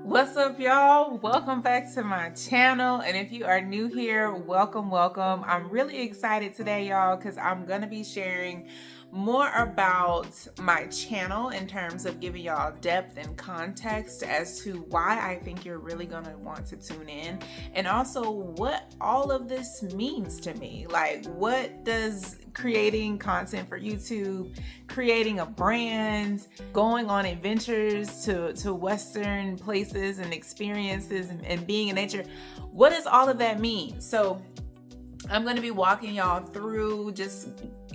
What's up, y'all? Welcome back to my channel. And if you are new here, welcome. I'm really excited today, y'all, because I'm going to be sharing more about my channel in terms of giving y'all depth and context as to why I think you're really going to want to tune in, and also what all of this means to me. Like, what does creating content for YouTube, creating a brand, going on adventures to Western places and experiences and being in nature, what does all of that mean? So I'm going to be walking y'all through just,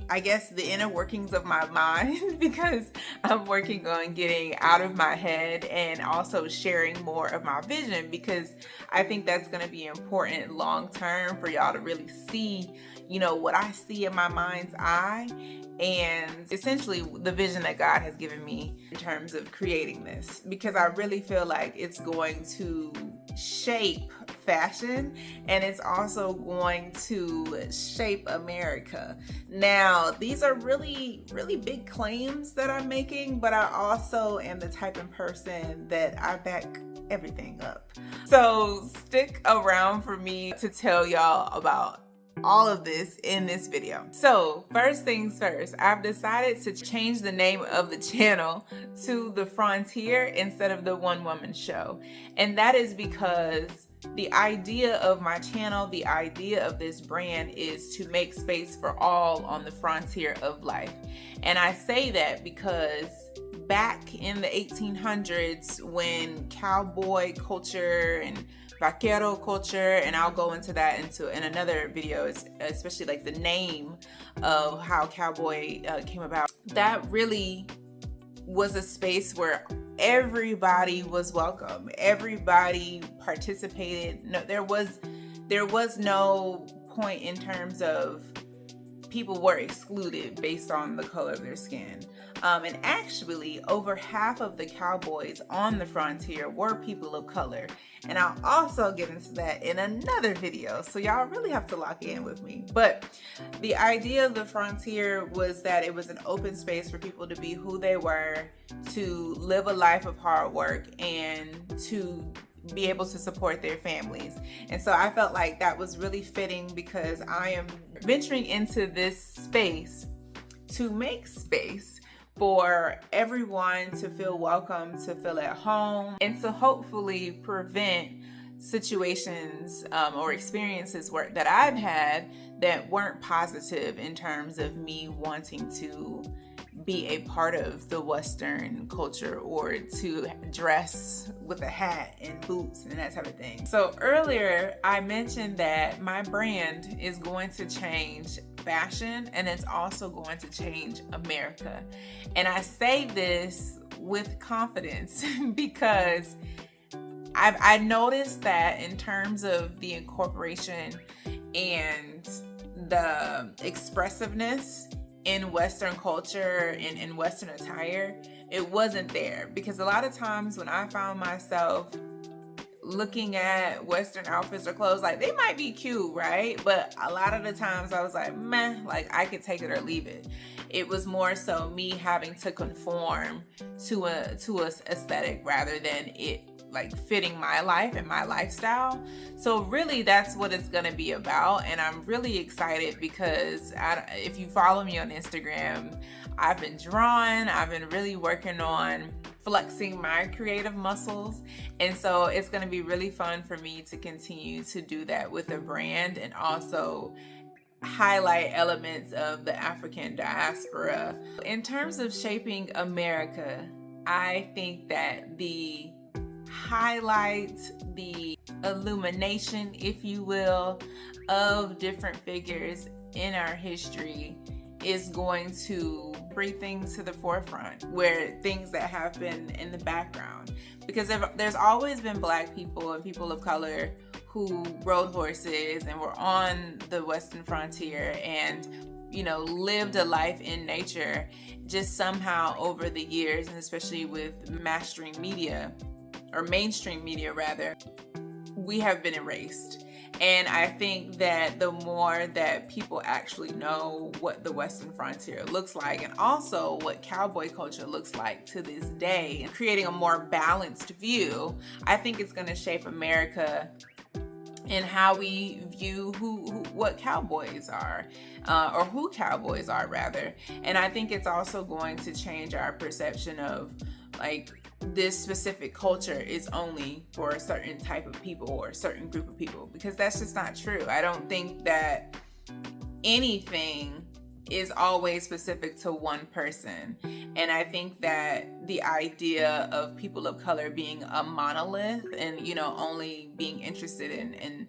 I guess, the inner workings of my mind because I'm working on getting out of my head and also sharing more of my vision, because I think that's going to be important long term for y'all to really see, what I see in my mind's eye, and essentially the vision that God has given me in terms of creating this, because I really feel like it's going to shape fashion, and it's also going to shape America. Now, these are really big claims that I'm making, but I also am the type of person that I back everything up. So stick around for me to tell y'all about all of this in this video. So first things first, I've decided to change the name of the channel to The Frontier instead of The One Woman Show. And that is because the idea of my channel, the idea of this brand, is to make space for all on the frontier of life. And I say that because back in the 1800s, when cowboy culture and vaquero culture, and I'll go into that in another video, especially like the name of how cowboy came about, that really was a space where everybody was welcome, everybody participated. No, there was no point in terms of people were excluded based on the color of their skin. And actually, over half of the cowboys on the frontier were people of color. And I'll also get into that in another video, so y'all really have to lock in with me. But the idea of the frontier was that it was an open space for people to be who they were, to live a life of hard work, and to be able to support their families. And so I felt like that was really fitting, because I am venturing into this space to make space for everyone to feel welcome, to feel at home, and to hopefully prevent situations or experiences that I've had that weren't positive in terms of me wanting to be a part of the Western culture or to dress with a hat and boots and that type of thing. So earlier I mentioned that my brand is going to change fashion, and it's also going to change America. And I say this with confidence because I noticed that in terms of the incorporation and the expressiveness in Western culture and in Western attire, it wasn't there. Because a lot of times when I found myself looking at Western outfits or clothes, like, they might be cute, right? But a lot of the times I was like, meh, like, I could take it or leave it. It was more so me having to conform to a aesthetic rather than it like fitting my life and my lifestyle. So really that's what it's gonna be about. And I'm really excited because if you follow me on Instagram, I've been drawing, I've been really working on flexing my creative muscles. And so it's gonna be really fun for me to continue to do that with a brand, and also highlight elements of the African diaspora. In terms of shaping America, I think that the highlight, the illumination, if you will, of different figures in our history is going to bring things to the forefront, where things that have been in the background. Because there's always been Black people and people of color who rode horses and were on the Western frontier and lived a life in nature. Just somehow over the years, and especially with mainstream media rather, we have been erased. And I think that the more that people actually know what the Western frontier looks like, and also what cowboy culture looks like to this day, and creating a more balanced view, I think it's going to shape America and how we view what cowboys are, or who cowboys are rather. And I think it's also going to change our perception of, like, this specific culture is only for a certain type of people or a certain group of people, because that's just not true. I don't think that anything is always specific to one person. And I think that the idea of people of color being a monolith and, only being interested in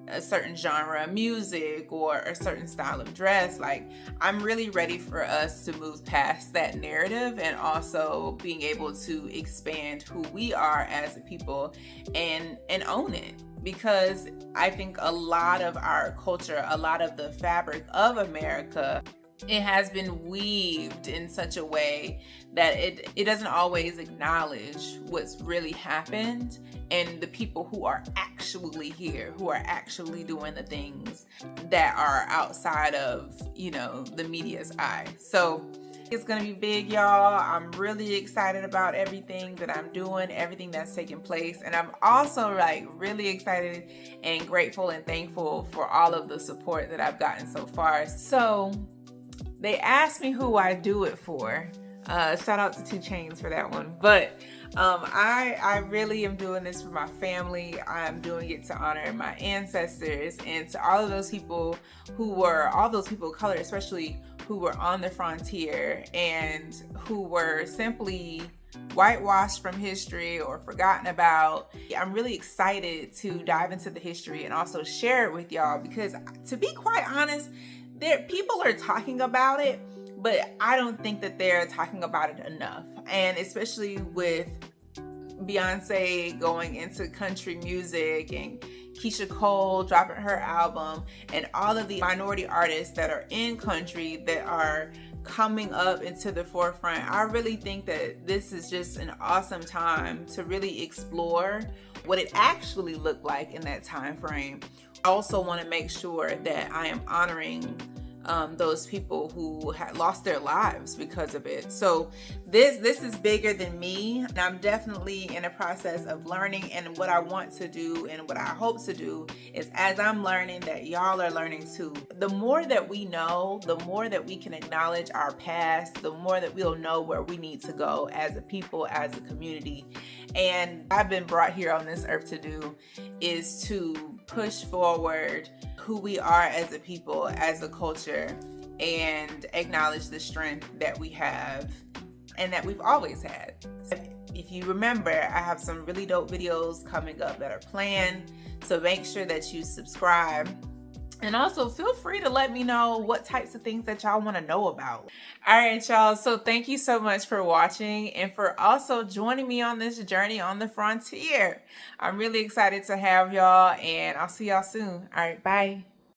a certain genre of music or a certain style of dress, like, I'm really ready for us to move past that narrative and also being able to expand who we are as a people and own it. Because I think a lot of our culture, a lot of the fabric of America, it has been weaved in such a way that it doesn't always acknowledge what's really happened and the people who are actually here, who are actually doing the things that are outside of, the media's eye. So it's gonna be big, y'all. I'm really excited about everything that I'm doing, everything that's taking place. And I'm also really excited and grateful and thankful for all of the support that I've gotten so far. So they asked me who I do it for. Shout out to 2 Chainz for that one. But I really am doing this for my family. I'm doing it to honor my ancestors and to all of those people of color, especially who were on the frontier and who were simply whitewashed from history or forgotten about. I'm really excited to dive into the history and also share it with y'all, because to be quite honest, people are talking about it, but I don't think that they're talking about it enough. And especially with Beyonce going into country music and Keisha Cole dropping her album and all of the minority artists that are in country that are coming up into the forefront, I really think that this is just an awesome time to really explore what it actually looked like in that time frame. I also want to make sure that I am honoring those people who had lost their lives because of it. So this is bigger than me, and I'm definitely in a process of learning. And what I want to do and what I hope to do is, as I'm learning, that y'all are learning too. The more that we know, the more that we can acknowledge our past, the more that we'll know where we need to go as a people, as a community. And I've been brought here on this earth to do is to push forward who we are as a people, as a culture, and acknowledge the strength that we have and that we've always had. If you remember, I have some really dope videos coming up that are planned, so make sure that you subscribe. And also feel free to let me know what types of things that y'all want to know about. All right, y'all. So thank you so much for watching and for also joining me on this journey on the frontier. I'm really excited to have y'all, and I'll see y'all soon. All right, bye.